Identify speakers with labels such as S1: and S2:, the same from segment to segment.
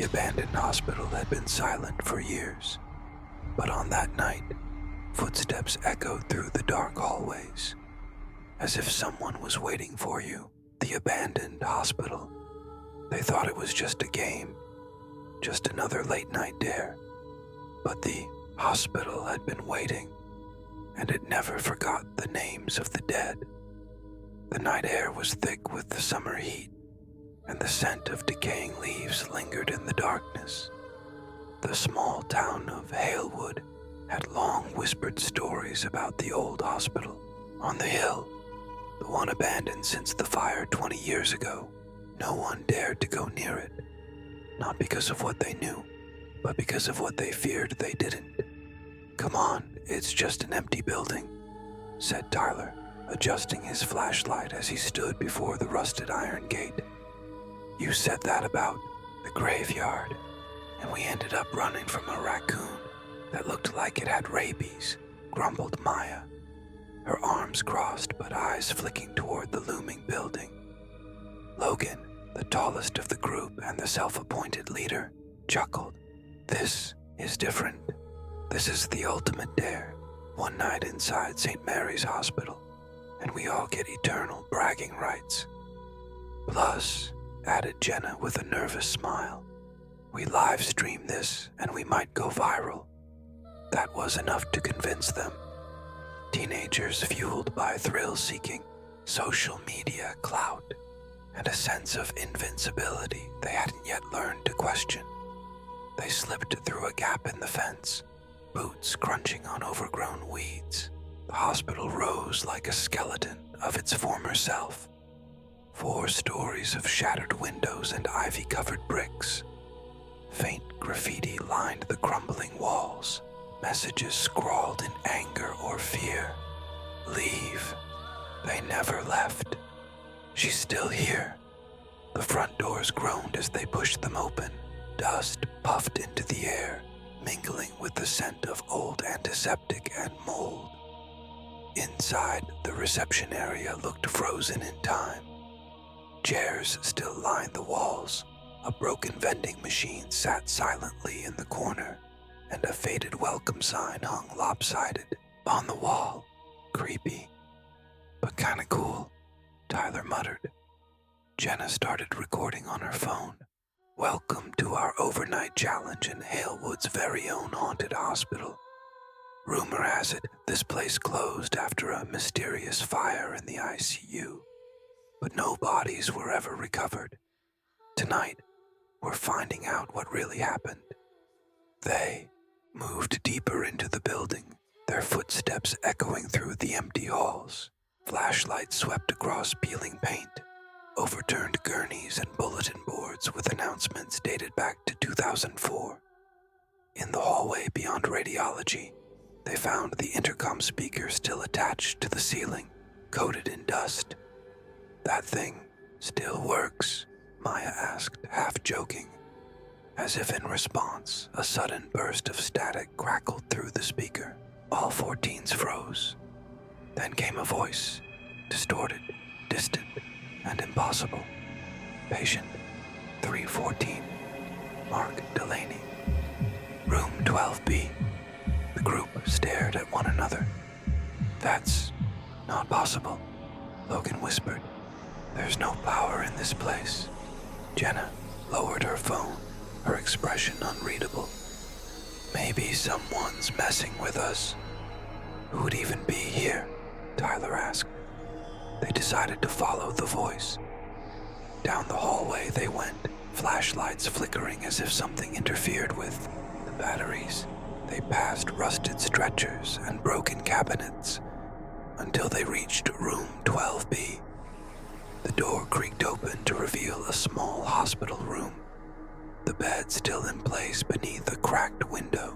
S1: The abandoned hospital had been silent for years, but on that night, footsteps echoed through the dark hallways, as if someone was waiting for you. The abandoned hospital. They thought it was just a game, just another late-night dare. But the hospital had been waiting, and it never forgot the names of the dead. The night air was thick with the summer heat, and the scent of decaying leaves lingered in the darkness. The small town of Halewood had long whispered stories about the old hospital on the hill, the one abandoned since the fire 20 years ago. No one dared to go near it, not because of what they knew, but because of what they feared they didn't. "Come on, it's just an empty building," said Tyler, adjusting his flashlight as he stood before the rusted iron gate. "You said that about the graveyard, and we ended up running from a raccoon that looked like it had rabies," grumbled Maya, her arms crossed but eyes flicking toward the looming building. Logan, the tallest of the group and the self-appointed leader, chuckled. "This is different. This is the ultimate dare. One night inside St. Mary's Hospital, and we all get eternal bragging rights. Plus," added Jenna with a nervous smile, "we live stream this and we might go viral." That was enough to convince them. Teenagers fueled by thrill-seeking, social media clout, and a sense of invincibility they hadn't yet learned to question. They slipped through a gap in the fence, boots crunching on overgrown weeds. The hospital rose like a skeleton of its former self. 4 stories of shattered windows and ivy-covered bricks. Faint graffiti lined the crumbling walls, messages scrawled in anger or fear. "Leave." They never left. "She's still here." The front doors groaned as they pushed them open. Dust puffed into the air, mingling with the scent of old antiseptic and mold. Inside, the reception area looked frozen in time. Chairs still lined the walls. A broken vending machine sat silently in the corner, and a faded welcome sign hung lopsided on the wall. "Creepy, but kinda cool," Tyler muttered. Jenna started recording on her phone. "Welcome to our overnight challenge in Halewood's very own haunted hospital. Rumor has it this place closed after a mysterious fire in the ICU, but no bodies were ever recovered. Tonight, we're finding out what really happened." They moved deeper into the building, their footsteps echoing through the empty halls. Flashlights swept across peeling paint, overturned gurneys and bulletin boards with announcements dated back to 2004. In the hallway beyond radiology, they found the intercom speaker still attached to the ceiling, coated in dust. "That thing still works?" Maya asked, half joking. As if in response, a sudden burst of static crackled through the speaker. All 14s froze. Then came a voice, distorted, distant, and impossible. "Patient 314, Mark Delaney. Room 12B." The group stared at one another. "That's not possible," Logan whispered. "There's no power in this place." Jenna lowered her phone, her expression unreadable. "Maybe someone's messing with us." "Who'd even be here?" Tyler asked. They decided to follow the voice. Down the hallway they went, flashlights flickering as if something interfered with the batteries. They passed rusted stretchers and broken cabinets until they reached room 12B. The door creaked open to reveal a small hospital room, the bed still in place beneath a cracked window.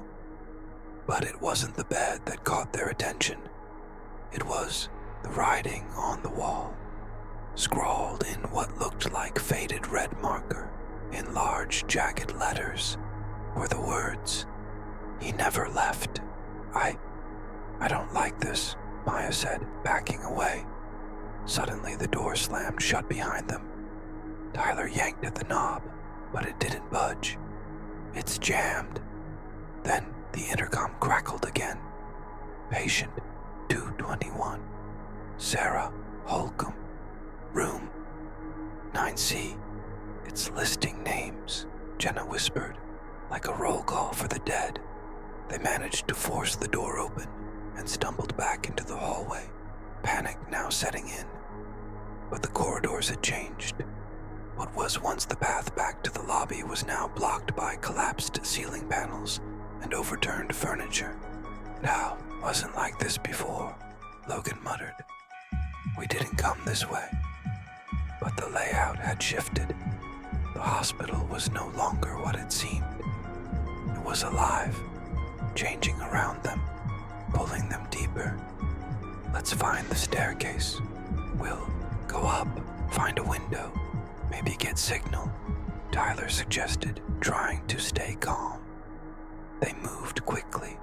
S1: But it wasn't the bed that caught their attention. It was the writing on the wall. Scrawled in what looked like faded red marker, in large jagged letters, were the words, "He never left." I don't like this," Maya said, backing away. Suddenly the door slammed shut behind them. Tyler yanked at the knob, but it didn't budge. It's jammed. Then the intercom crackled again. Patient 221, Sarah Holcomb, room 9C. It's listing names, Jenna whispered, like a roll call for the dead. They managed to force the door open and stumbled back into the hallway, panic now setting in. But the corridors had changed. What was once the path back to the lobby was now blocked by collapsed ceiling panels and overturned furniture. Now, wasn't like this before, Logan muttered. We didn't come this way. But the layout had shifted. The hospital was no longer what it seemed. It was alive, changing around them, pulling them deeper. Let's find the staircase. We'll go up, find a window, maybe get signal, Tyler suggested, trying to stay calm. They moved quickly,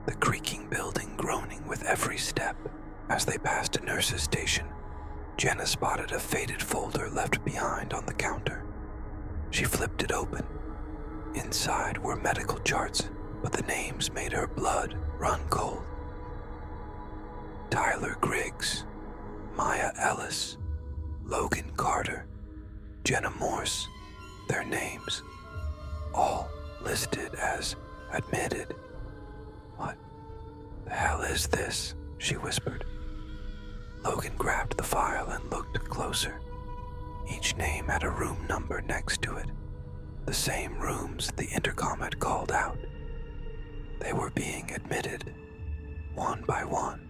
S1: the creaking building groaning with every step. As they passed a nurse's station, Jenna spotted a faded folder left behind on the counter. She flipped it open. Inside were medical charts, but the names made her blood run cold. Tyler Griggs, Maya Ellis, Logan Carter, Jenna Morse, their names, all listed as admitted. What the hell is this? She whispered. Logan grabbed the file and looked closer. Each name had a room number next to it, the same rooms the intercom had called out. They were being admitted, one by one.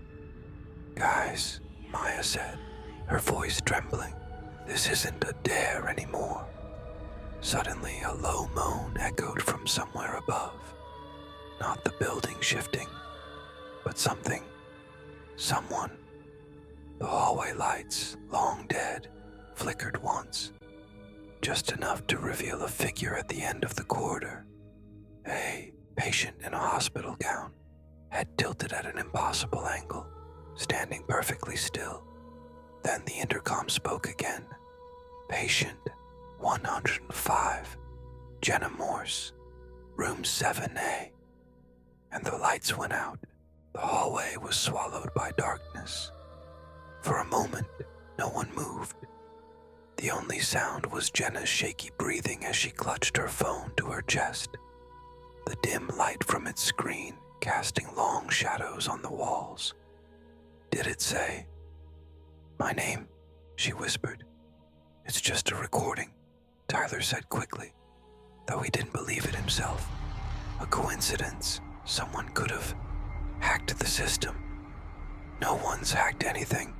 S1: Guys, Maya said, her voice trembling, this isn't a dare anymore. Suddenly, a low moan echoed from somewhere above. Not the building shifting, but something, someone. The hallway lights, long dead, flickered once, just enough to reveal a figure at the end of the corridor. A patient in a hospital gown, head tilted at an impossible angle, standing perfectly still. Then the intercom spoke again. Patient 105, Jenna Morse, room 7A. And the lights went out. The hallway was swallowed by darkness. For a moment, no one moved. The only sound was Jenna's shaky breathing as she clutched her phone to her chest. The dim light from its screen casting long shadows on the walls. Did it say? My name, she whispered. It's just a recording, Tyler said quickly, though he didn't believe it himself. A coincidence. Someone could have hacked the system. No one's hacked anything,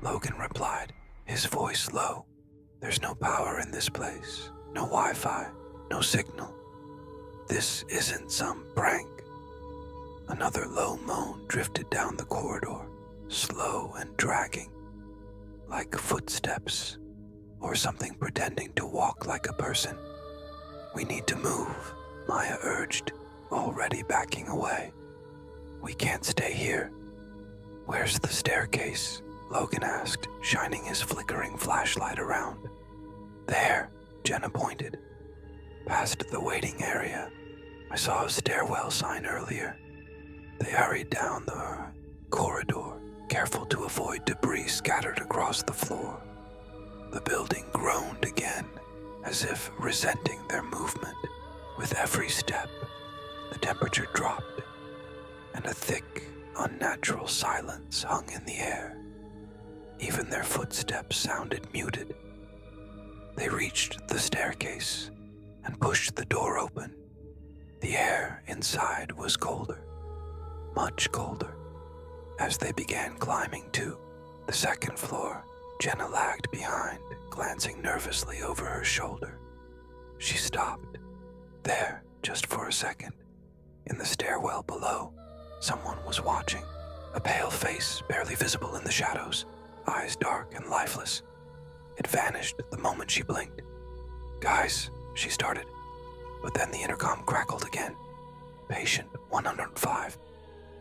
S1: Logan replied, his voice low. There's no power in this place, no Wi-Fi, no signal. This isn't some prank. Another low moan drifted down the corridor, slow and dragging, like footsteps or something pretending to walk like a person. We need to move, Maya urged, already backing away. We can't stay here. Where's the staircase? Logan asked, shining his flickering flashlight around. There, Jenna pointed. Past the waiting area. I saw a stairwell sign earlier. They hurried down the corridor, careful to avoid debris scattered across the floor. The building groaned again, as if resenting their movement. With every step, the temperature dropped, and a thick, unnatural silence hung in the air. Even their footsteps sounded muted. They reached the staircase and pushed the door open. The air inside was colder, much colder. As they began climbing to the second floor, Jenna lagged behind, glancing nervously over her shoulder. She stopped, there just for a second. In the stairwell below, someone was watching, a pale face barely visible in the shadows, eyes dark and lifeless. It vanished the moment she blinked. Guys, she started, but then the intercom crackled again. Patient 105,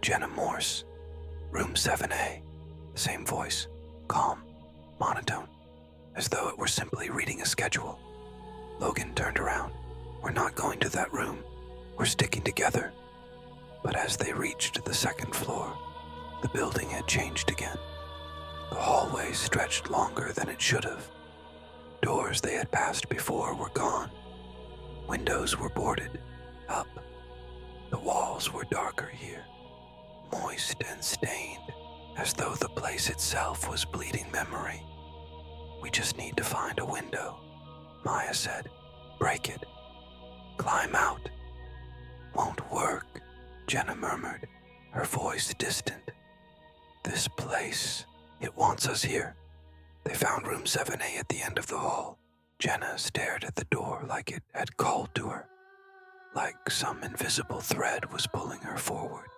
S1: Jenna Morse, room 7A. The same voice, calm, monotone, as though it were simply reading a schedule. Logan turned around. We're not going to that room, were sticking together. But as they reached the second floor, the building had changed again. The hallway stretched longer than it should have. Doors they had passed before were gone. Windows were boarded up. The walls were darker here, moist and stained, as though the place itself was bleeding memory. "We just need to find a window," Maya said. "Break it. Climb out." "Won't work," Jenna murmured, her voice distant. "This place, it wants us here." They found room 7A at the end of the hall. Jenna stared at the door like it had called to her, like some invisible thread was pulling her forward.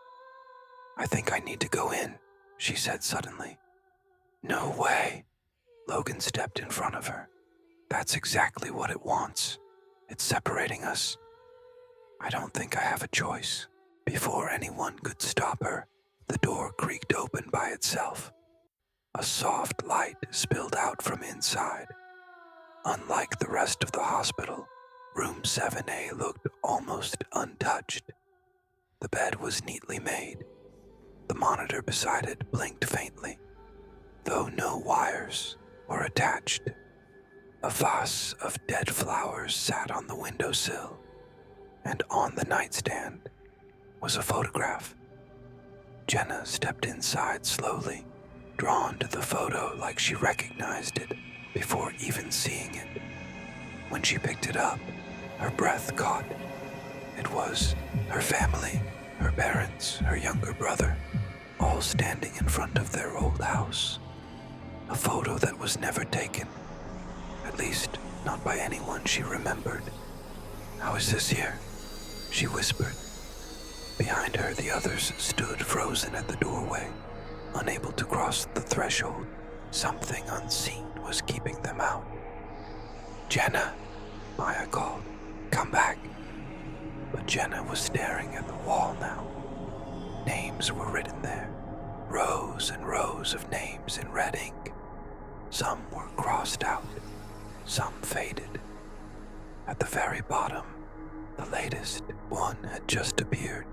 S1: "I think I need to go in," she said suddenly. "No way." Logan stepped in front of her. "That's exactly what it wants. It's separating us. I don't think I have a choice." Before anyone could stop her, the door creaked open by itself. A soft light spilled out from inside. Unlike the rest of the hospital, room 7A looked almost untouched. The bed was neatly made. The monitor beside it blinked faintly, though no wires were attached. A vase of dead flowers sat on the windowsill, and on the nightstand was a photograph. Jenna stepped inside slowly, drawn to the photo like she recognized it before even seeing it. When she picked it up, her breath caught. It was her family, her parents, her younger brother, all standing in front of their old house. A photo that was never taken, at least not by anyone she remembered. "How is this here?" she whispered. Behind her, the others stood frozen at the doorway, unable to cross the threshold. Something unseen was keeping them out. "Jenna," Maya called, "come back." But Jenna was staring at the wall now. Names were written there, rows and rows of names in red ink. Some were crossed out, some faded. At the very bottom, the latest one had just appeared.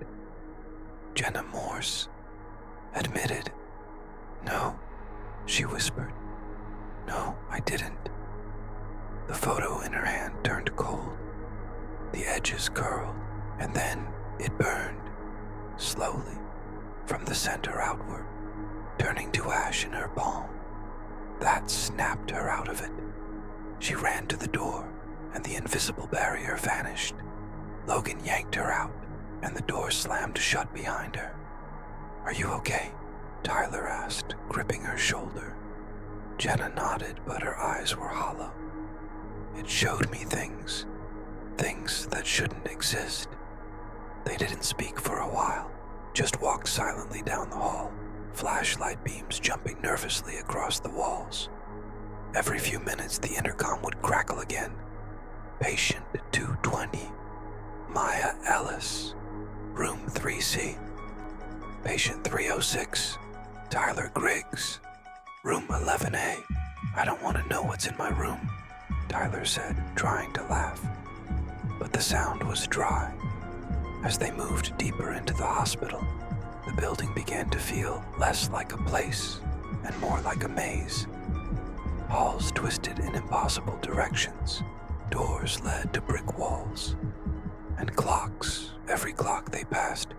S1: Jenna Morse. Admitted. "No," she whispered. "No, I didn't." The photo in her hand turned cold. The edges curled, and then it burned, slowly, from the center outward, turning to ash in her palm. That snapped her out of it. She ran to the door, and the invisible barrier vanished. Logan yanked her out, and the door slammed shut behind her. "Are you okay?" Tyler asked, gripping her shoulder. Jenna nodded, but her eyes were hollow. "It showed me things that shouldn't exist." They didn't speak for a while, just walked silently down the hall, flashlight beams jumping nervously across the walls. Every few minutes, the intercom would crackle again. "Patient 220, Maya Ellis, room 3C. Patient 306, Tyler Griggs, room 11A. "I don't want to know what's in my room," Tyler said, trying to laugh. But the sound was dry. As they moved deeper into the hospital, the building began to feel less like a place and more like a maze. Halls twisted in impossible directions. Doors led to brick walls. And clocks, every clock they passed,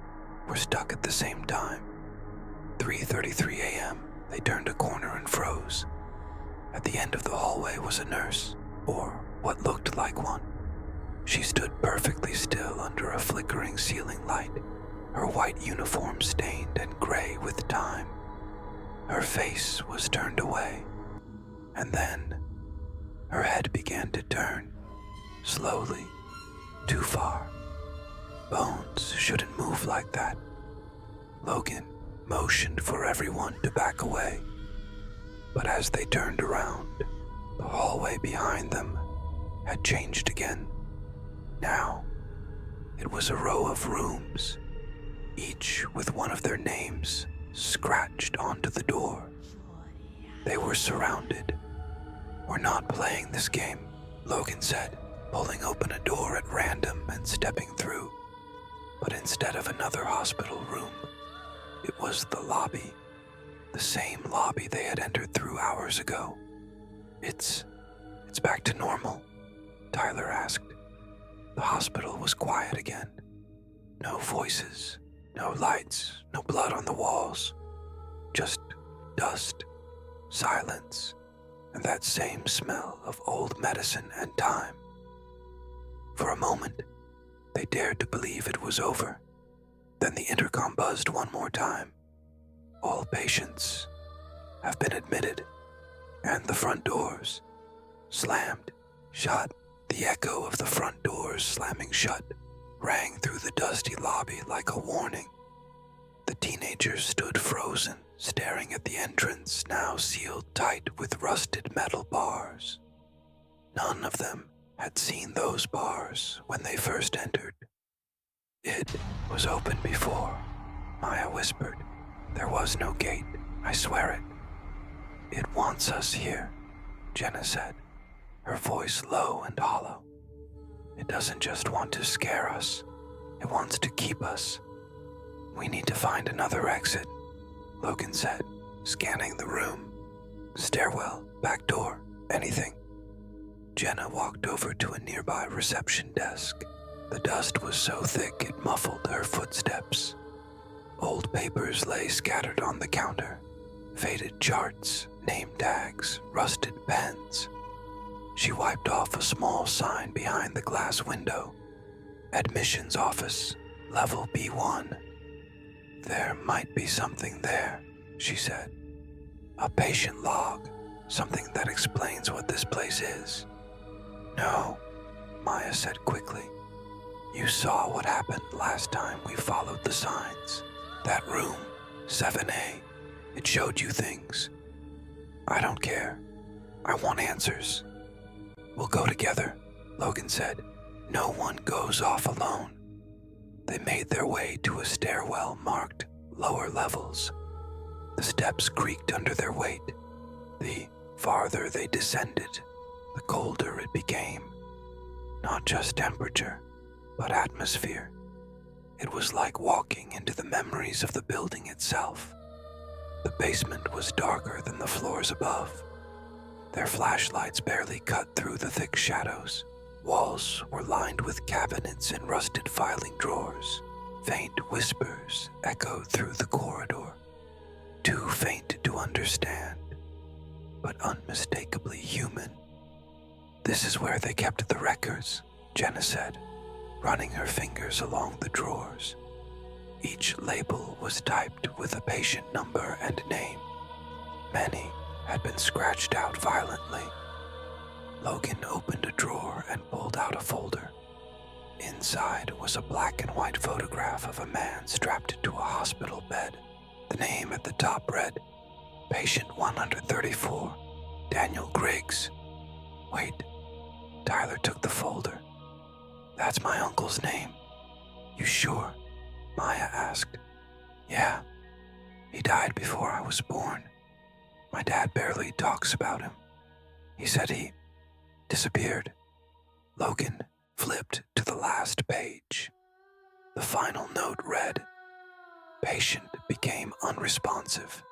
S1: were stuck at the same time. 3:33 a.m., they turned a corner and froze. At the end of the hallway was a nurse, or what looked like one. She stood perfectly still under a flickering ceiling light, her white uniform stained and gray with time. Her face was turned away, and then her head began to turn, slowly, too far. Bones shouldn't move like that. Logan motioned for everyone to back away. But as they turned around, the hallway behind them had changed again. Now, it was a row of rooms, each with one of their names scratched onto the door. They were surrounded. "We're not playing this game," Logan said, pulling open a door at random and stepping through. But instead of another hospital room, it was the lobby. The same lobby they had entered through hours ago. It's back to normal?" Tyler asked. The hospital was quiet again. No voices, no lights, no blood on the walls. Just dust, silence, and that same smell of old medicine and time. For a moment, they dared to believe it was over. Then the intercom buzzed one more time. "All patients have been admitted," and the front doors slammed shut. The echo of the front doors slamming shut rang through the dusty lobby like a warning. The teenagers stood frozen, staring at the entrance, now sealed tight with rusted metal bars. None of them had seen those bars when they first entered. "It was open before," Maya whispered. "There was no gate, I swear it." "It wants us here," Jenna said, her voice low and hollow. "It doesn't just want to scare us, it wants to keep us." "We need to find another exit," Logan said, scanning the room. "Stairwell, back door, anything." Jenna walked over to a nearby reception desk. The dust was so thick it muffled her footsteps. Old papers lay scattered on the counter. Faded charts, name tags, rusted pens. She wiped off a small sign behind the glass window. "Admissions office, level B1. "There might be something there," she said. "A patient log, something that explains what this place is." "No," Maya said quickly. "You saw what happened last time we followed the signs. That room, 7A, it showed you things. I don't care. I want answers." "We'll go together," Logan said. "No one goes off alone." They made their way to a stairwell marked lower levels. The steps creaked under their weight. The farther they descended, the colder it became. Not just temperature, but atmosphere. It was like walking into the memories of the building itself. The basement was darker than the floors above. Their flashlights barely cut through the thick shadows. Walls were lined with cabinets and rusted filing drawers. Faint whispers echoed through the corridor. Too faint to understand, but unmistakably human. "This is where they kept the records," Jenna said, running her fingers along the drawers. Each label was typed with a patient number and name. Many had been scratched out violently. Logan opened a drawer and pulled out a folder. Inside was a black and white photograph of a man strapped to a hospital bed. The name at the top read, "Patient 134, Daniel Griggs." "Wait," Tyler took the folder. "That's my uncle's name." "You sure?" Maya asked. "Yeah. He died before I was born. My dad barely talks about him. He said he disappeared." Logan flipped to the last page. The final note read, "Patient became unresponsive.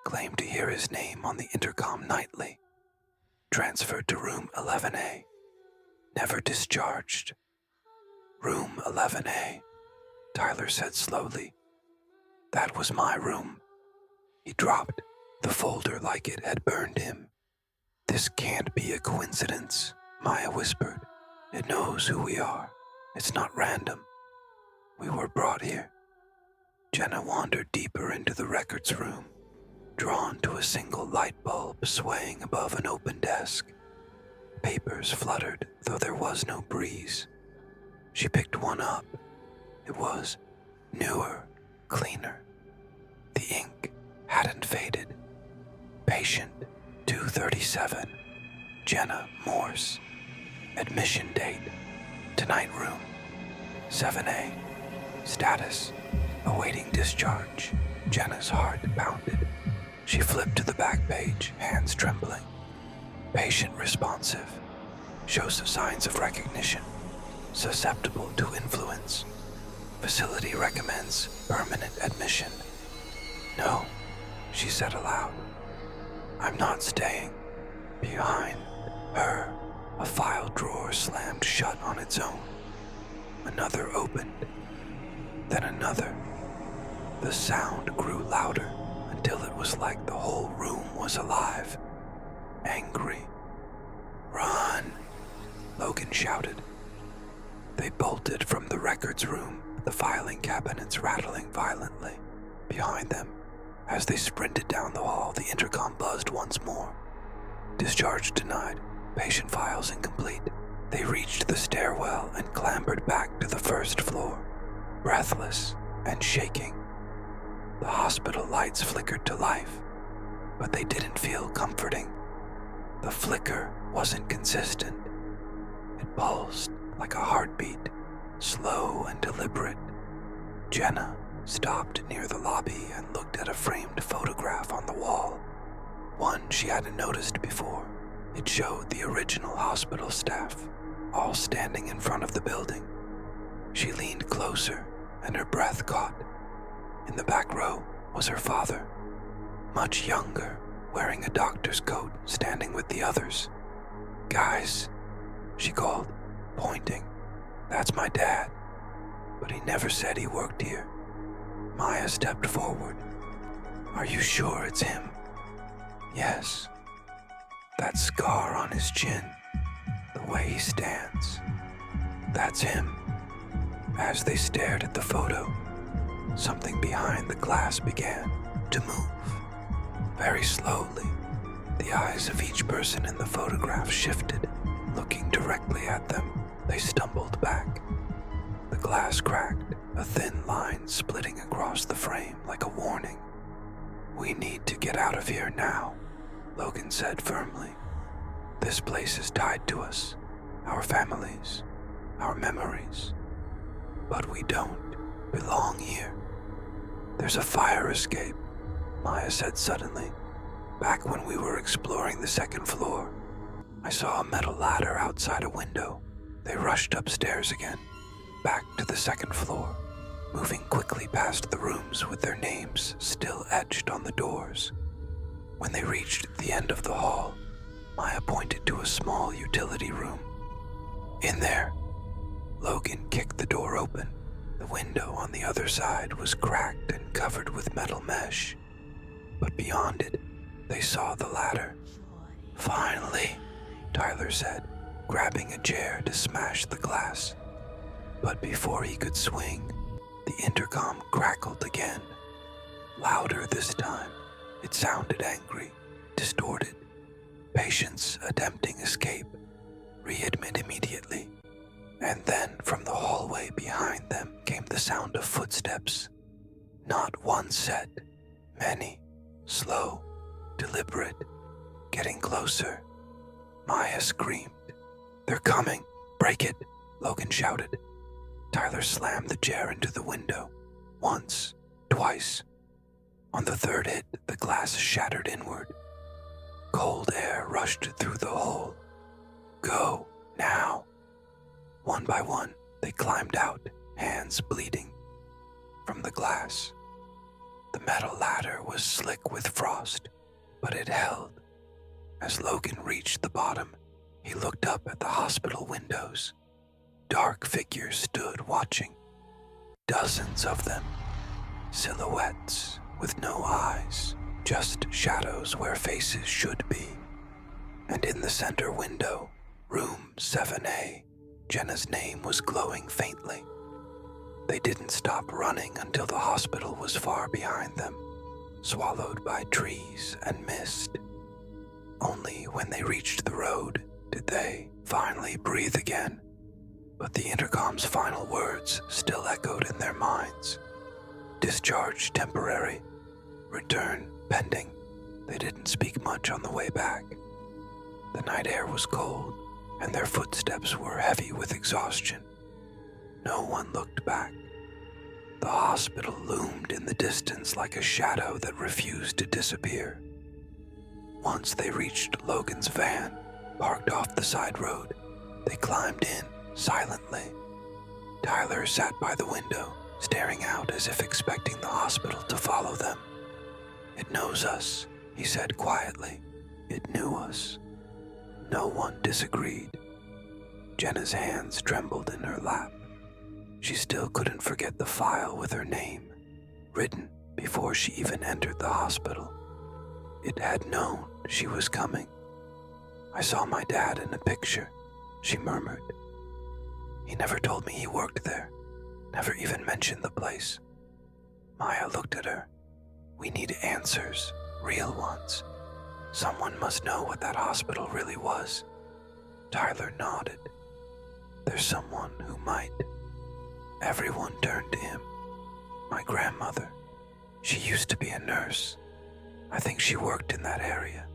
S1: Claimed to hear his name on the intercom nightly. Transferred to room 11A. Never discharged." "Room 11A," Tyler said slowly. "That was my room." He dropped the folder like it had burned him. "This can't be a coincidence," Maya whispered. "It knows who we are. It's not random. We were brought here." Jenna wandered deeper into the records room, drawn to a single light bulb swaying above an open desk. Papers fluttered, though there was no breeze. She picked one up. It was newer, cleaner. The ink hadn't faded. "Patient 237, Jenna Morse. Admission date, tonight room, 7A. Status, awaiting discharge." Jenna's heart pounded. She flipped to the back page, hands trembling. "Patient responsive. Shows signs of recognition. Susceptible to influence. Facility recommends permanent admission. No, she said aloud. I'm not staying. Behind her, a file drawer slammed shut on its own. Another opened, then another. The sound grew louder until it was like the whole room was alive, angry. Run, Logan shouted. They bolted from the records room, the filing cabinets rattling violently. Behind them, as they sprinted down the hall, the intercom buzzed once more. Discharge denied, patient files incomplete. They reached the stairwell and clambered back to the first floor, breathless and shaking. The hospital lights flickered to life, but they didn't feel comforting. The flicker wasn't consistent. It pulsed like a heartbeat, slow and deliberate. Jenna stopped near the lobby and looked at a framed photograph on the wall, one she hadn't noticed before. It showed the original hospital staff, all standing in front of the building. She leaned closer and her breath caught. In the back row was her father, much younger, wearing a doctor's coat, standing with the others. Guys, she called, pointing. That's my dad, but he never said he worked here. Maya stepped forward. Are you sure it's him? Yes. That scar on his chin, the way he stands. That's him. As they stared at the photo, something behind the glass began to move. Very slowly, the eyes of each person in the photograph shifted. Looking directly at them, they stumbled back. The glass cracked, a thin line splitting across the frame like a warning. We need to get out of here now, Logan said firmly. This place is tied to us, our families, our memories. But we don't belong here. There's a fire escape, Maya said suddenly. Back when we were exploring the second floor, I saw a metal ladder outside a window. They rushed upstairs again, back to the second floor, moving quickly past the rooms with their names still etched on the doors. When they reached the end of the hall, Maya pointed to a small utility room. In there, Logan kicked the door open. The window on the other side was cracked and covered with metal mesh, but beyond it, they saw the ladder. Finally, Tyler said, grabbing a chair to smash the glass. But before he could swing, the intercom crackled again. Louder this time. It sounded angry, distorted. Patients attempting escape. Readmit immediately. And then from the hallway behind them came the sound of footsteps. Not one set, many, slow, deliberate, getting closer. Maya screamed. They're coming! Break it! Logan shouted. Tyler slammed the chair into the window. Once, twice. On the third hit, the glass shattered inward. Cold air rushed through the hole. Go, now. One by one, they climbed out, hands bleeding. From the glass, the metal ladder was slick with frost, but it held. As Logan reached the bottom, he looked up at the hospital windows. Dark figures stood watching. Dozens of them. Silhouettes with no eyes, just shadows where faces should be. And in the center window, room 7A, Jenna's name was glowing faintly. They didn't stop running until the hospital was far behind them, swallowed by trees and mist. Only when they reached the road did they finally breathe again. But the intercom's final words still echoed in their minds. Discharge temporary. Return pending. They didn't speak much on the way back. The night air was cold, and their footsteps were heavy with exhaustion. No one looked back. The hospital loomed in the distance like a shadow that refused to disappear. Once they reached Logan's van, parked off the side road, they climbed in silently. Tyler sat by the window, staring out as if expecting the hospital to follow them. "It knows us," he said quietly. "It knew us." No one disagreed. Jenna's hands trembled in her lap. She still couldn't forget the file with her name, written before she even entered the hospital. It had known she was coming. "I saw my dad in a picture," she murmured. "He never told me he worked there, never even mentioned the place." Maya looked at her. "We need answers, real ones. Someone must know what that hospital really was." Tyler nodded. "There's someone who might." Everyone turned to him. "My grandmother. She used to be a nurse. I think she worked in that area.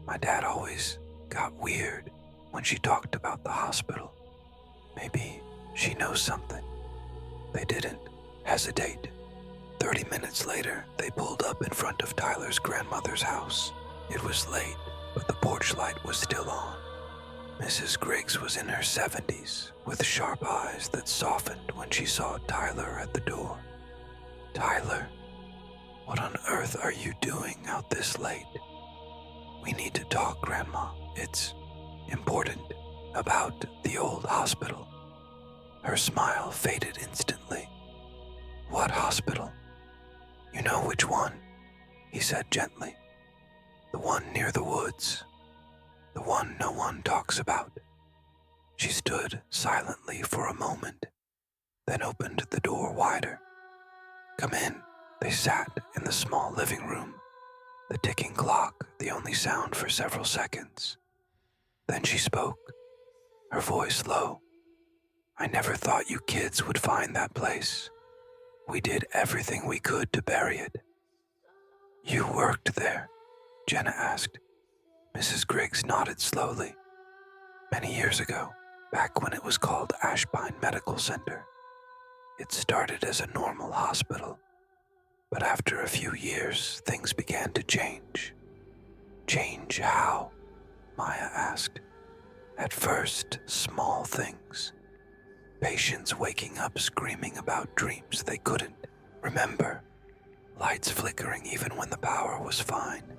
S1: My dad always got weird when she talked about the hospital. Maybe she knows something." They didn't hesitate. 30 minutes later, they pulled up in front of Tyler's grandmother's house. It was late, but the porch light was still on. Mrs. Griggs was in her 70s, with sharp eyes that softened when she saw Tyler at the door. "Tyler, what on earth are you doing out this late?" "We need to talk, Grandma. It's important about the old hospital." Her smile faded instantly. "What hospital?" "You know which one," he said gently. "The one near the woods. The one no one talks about." She stood silently for a moment, then opened the door wider. "Come in." They sat in the small living room, the ticking clock the only sound for several seconds. Then she spoke, her voice low. "I never thought you kids would find that place. We did everything we could to bury it." "You worked there?" Jenna asked. Mrs. Griggs nodded slowly. "Many years ago, back when it was called Ashbine Medical Center. It started as a normal hospital, but after a few years, things began to change." "Change how?" Maya asked. "At first, small things. Patients waking up screaming about dreams they couldn't remember. Lights flickering even when the power was fine.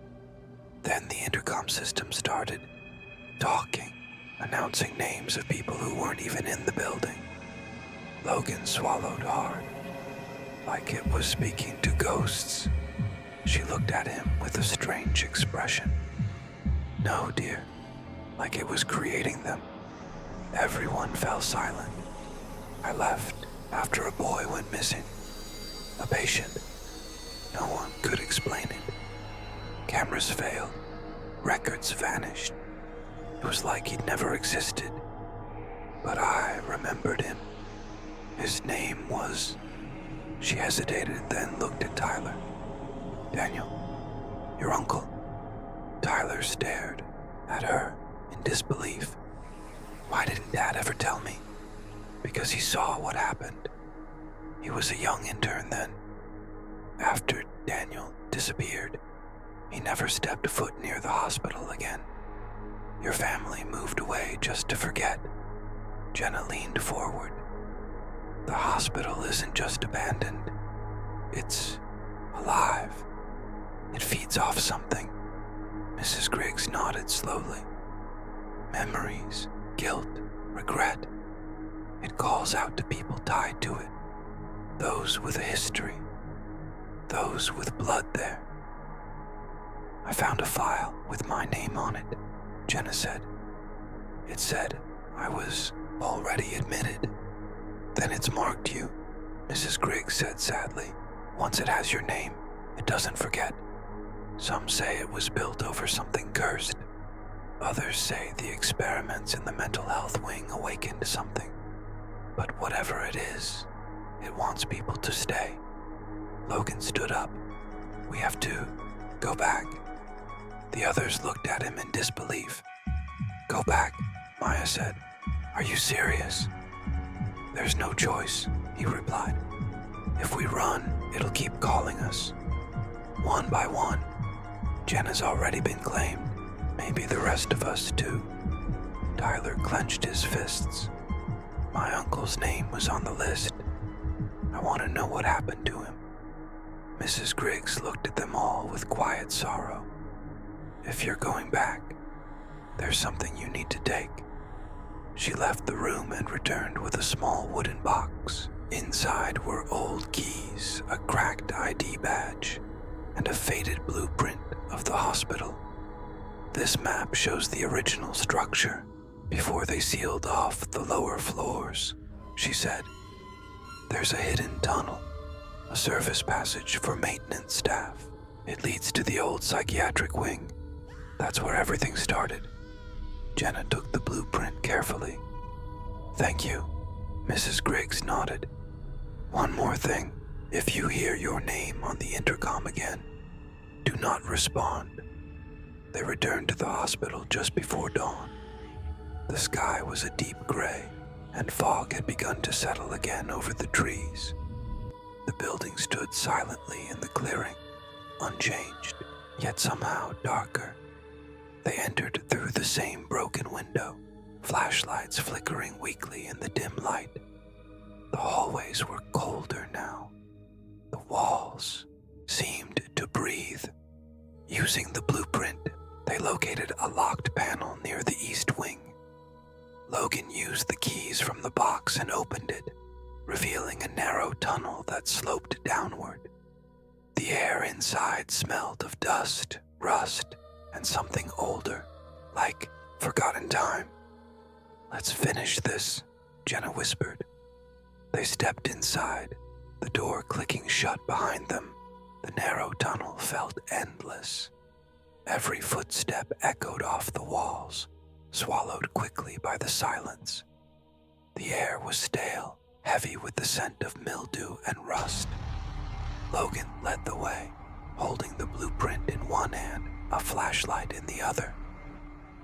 S1: Then the intercom system started talking, announcing names of people who weren't even in the building." Logan swallowed hard, like it was speaking to ghosts. She looked at him with a strange expression. "No, dear, like it was creating them." Everyone fell silent. "I left after a boy went missing. A patient. No one could explain it. Cameras failed. Records vanished. It was like he'd never existed. But I remembered him. His name was..." She hesitated, then looked at Tyler. "Daniel, your uncle." Tyler stared at her in disbelief. "Why didn't Dad ever tell me?" "Because he saw what happened. He was a young intern then. After Daniel disappeared, he never stepped foot near the hospital again. Your family moved away just to forget." Jenna leaned forward. "The hospital isn't just abandoned. It's alive. It feeds off something." Mrs. Griggs nodded slowly. "Memories, guilt, regret. It calls out to people tied to it. Those with a history. Those with blood there." "I found a file with my name on it," Jenna said. "It said I was already admitted." "Then it's marked you," Mrs. Griggs said sadly. "Once it has your name, it doesn't forget. Some say it was built over something cursed. Others say the experiments in the mental health wing awakened something. But whatever it is, it wants people to stay." Logan stood up. "We have to go back." The others looked at him in disbelief. "Go back," Maya said. "Are you serious?" "There's no choice," he replied. "If we run, it'll keep calling us. One by one. Jenna's already been claimed. Maybe the rest of us too." Tyler clenched his fists. "My uncle's name was on the list. I want to know what happened to him." Mrs. Griggs looked at them all with quiet sorrow. "If you're going back, there's something you need to take." She left the room and returned with a small wooden box. Inside were old keys, a cracked ID badge, and a faded blueprint of the hospital. "This map shows the original structure before they sealed off the lower floors," she said. "There's a hidden tunnel, a service passage for maintenance staff. It leads to the old psychiatric wing. That's where everything started." Jenna took the blueprint carefully. "Thank you," Mrs. Griggs nodded. "One more thing. If you hear your name on the intercom again, do not respond." They returned to the hospital just before dawn. The sky was a deep gray, and fog had begun to settle again over the trees. The building stood silently in the clearing, unchanged, yet somehow darker. They entered through the same broken window, flashlights flickering weakly in the dim light. The hallways were colder now. The walls seemed to breathe. Using the blueprint, they located a locked panel near the east wing. Logan used the keys from the box and opened it, revealing a narrow tunnel that sloped downward. The air inside smelled of dust, rust, and something older, like forgotten time. "Let's finish this," Jenna whispered. They stepped inside, the door clicking shut behind them. The narrow tunnel felt endless. Every footstep echoed off the walls, swallowed quickly by the silence. The air was stale, heavy with the scent of mildew and rust. Logan led the way, holding the blueprint in one hand, a flashlight in the other.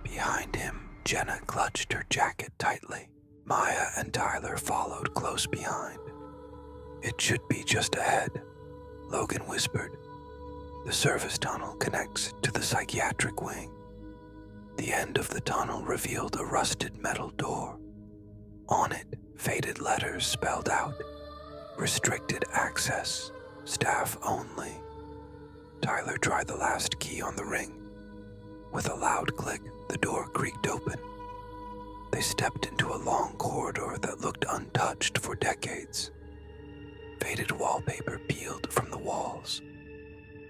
S1: Behind him, Jenna clutched her jacket tightly. Maya and Tyler followed close behind. "It should be just ahead," Logan whispered. "The service tunnel connects to the psychiatric wing." The end of the tunnel revealed a rusted metal door. On it, faded letters spelled out, "Restricted access, staff only." Tyler tried the last key on the ring. With a loud click, the door creaked open. They stepped into a long corridor that looked untouched for decades. Faded wallpaper peeled from the walls.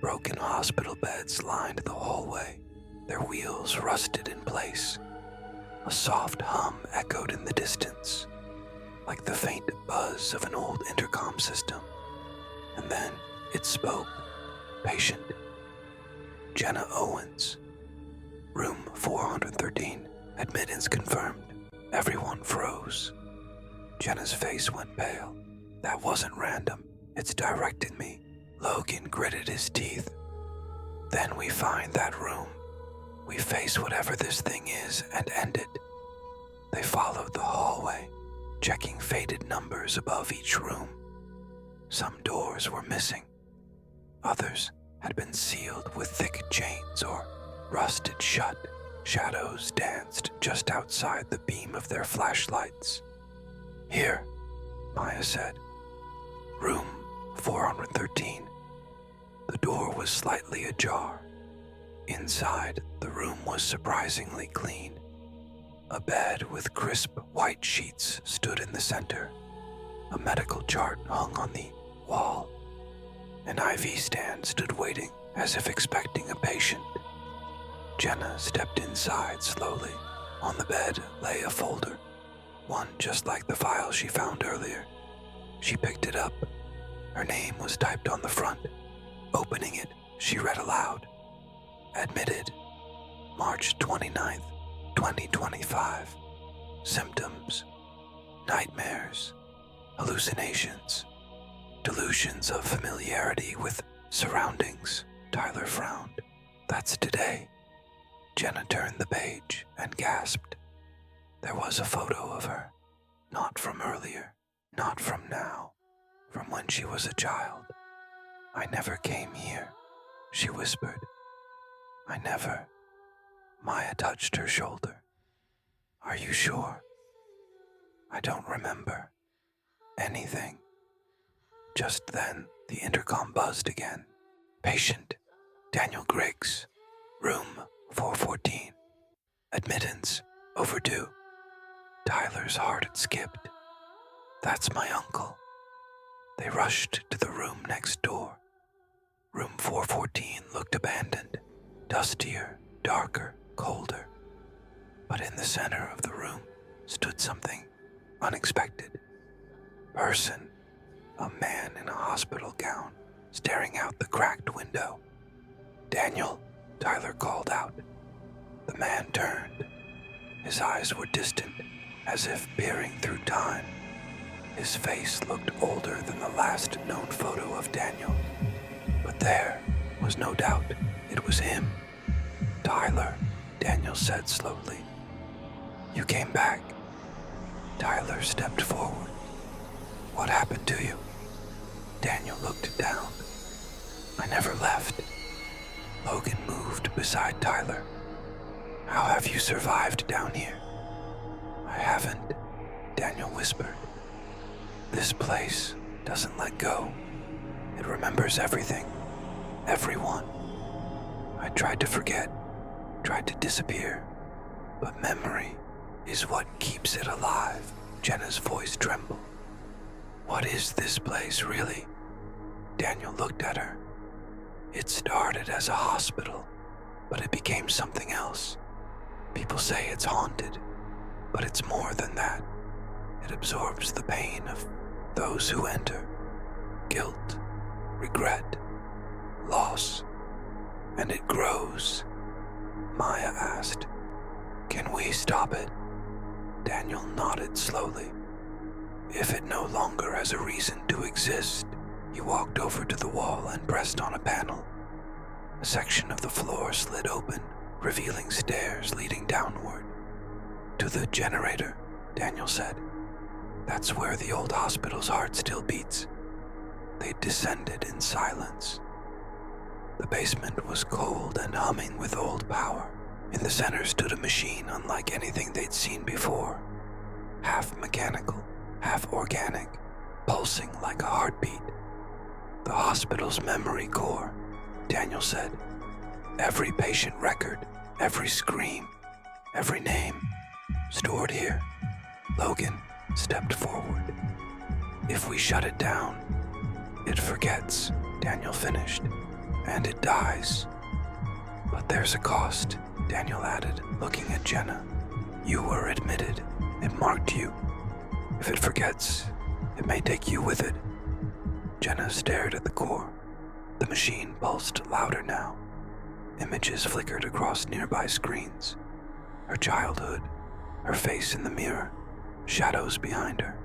S1: Broken hospital beds lined the hallway, their wheels rusted in place. A soft hum echoed in the distance, like the faint buzz of an old intercom system. And then it spoke, patient. "Jenna Owens. Room 413. Admittance confirmed." Everyone froze. Jenna's face went pale. "That wasn't random. It's directed me." Logan gritted his teeth. "Then we find that room. We face whatever this thing is and end it." They followed the hallway, checking faded numbers above each room. Some doors were missing. Others had been sealed with thick chains or rusted shut. Shadows danced just outside the beam of their flashlights. "Here," Maya said. "Room 413. The door was slightly ajar. Inside, the room was surprisingly clean. A bed with crisp white sheets stood in the center. A medical chart hung on the wall. An IV stand stood waiting, as if expecting a patient. Jenna stepped inside slowly. On the bed lay a folder, one just like the file she found earlier. She picked it up. Her name was typed on the front. Opening it, she read aloud. "Admitted, March 29th, 2025. Symptoms: nightmares, hallucinations, delusions of familiarity with surroundings." Tyler frowned. "That's today." Jenna turned the page and gasped. There was a photo of her, not from earlier, not from now, from when she was a child. "I never came here," she whispered. "I never." Maya touched her shoulder. "Are you sure?" "I don't remember anything." Just then, the intercom buzzed again. Patient, Daniel Griggs, room 414. Admittance, overdue. Tyler's heart had skipped. That's my uncle. They rushed to the room next door. Room 414 looked abandoned, dustier, darker, colder. But in the center of the room stood something unexpected. Person, a man in a hospital gown, staring out the cracked window. Daniel, Tyler called out. The man turned. His eyes were distant, as if peering through time. His face looked older than the last known photo of Daniel. But there was no doubt it was him. Tyler, Daniel said slowly. You came back. Tyler stepped forward. What happened to you? Daniel looked down. I never left. Logan moved beside Tyler. How have you survived down here? I haven't, Daniel whispered. This place doesn't let go. It remembers everything, everyone. I tried to forget, tried to disappear, but memory is what keeps it alive. Jenna's voice trembled. What is this place, really? Daniel looked at her. It started as a hospital, but it became something else. People say it's haunted, but it's more than that. It absorbs the pain of those who enter. Guilt, regret, loss, and it grows. Maya asked, Can we stop it? Daniel nodded slowly. If it no longer has a reason to exist, he walked over to the wall and pressed on a panel. A section of the floor slid open, revealing stairs leading downward. To the generator, Daniel said. That's where the old hospital's heart still beats. They descended in silence. The basement was cold and humming with old power. In the center stood a machine unlike anything they'd seen before. Half mechanical, half organic, pulsing like a heartbeat. The hospital's memory core, Daniel said. Every patient record, every scream, every name, stored here. Logan stepped forward. If we shut it down, it forgets, Daniel finished, and it dies. But there's a cost, Daniel added, looking at Jenna. You were admitted. It marked you. If it forgets, it may take you with it. Jenna stared at the core. The machine pulsed louder now. Images flickered across nearby screens. Her childhood, her face in the mirror, shadows behind her.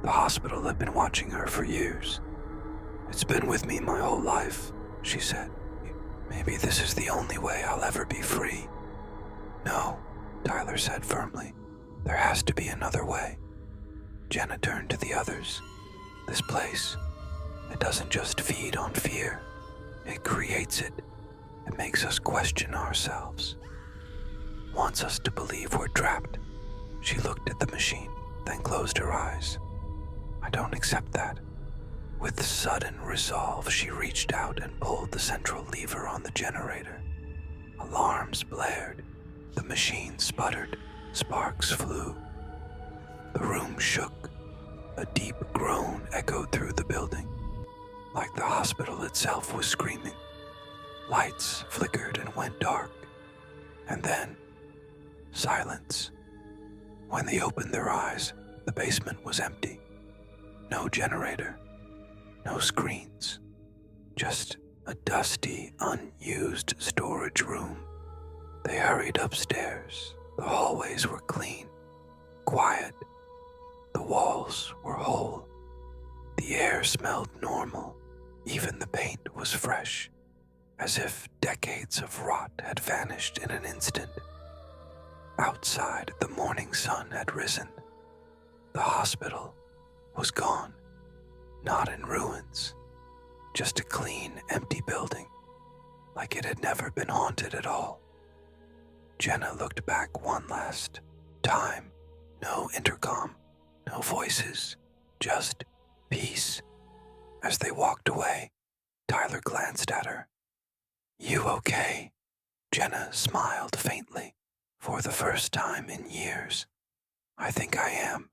S1: The hospital had been watching her for years. It's been with me my whole life, she said. Maybe this is the only way I'll ever be free. No, Tyler said firmly. There has to be another way. Jenna turned to the others. This place, it doesn't just feed on fear. It creates it. It makes us question ourselves. Wants us to believe we're trapped. She looked at the machine, then closed her eyes. I don't accept that. With sudden resolve, she reached out and pulled the central lever on the generator. Alarms blared. The machine sputtered. Sparks flew. The room shook. A deep groan echoed through the building, like the hospital itself was screaming. Lights flickered and went dark. And then, silence. When they opened their eyes, the basement was empty. No generator. No screens. Just a dusty, unused storage room. They hurried upstairs. The hallways were clean, quiet. The walls were whole. The air smelled normal. Even the paint was fresh, as if decades of rot had vanished in an instant. Outside, the morning sun had risen. The hospital was gone. Not in ruins, just a clean, empty building, like it had never been haunted at all. Jenna looked back one last time. No intercom, no voices, just peace. As they walked away, Tyler glanced at her. You okay? Jenna smiled faintly. For the first time in years. I think I am.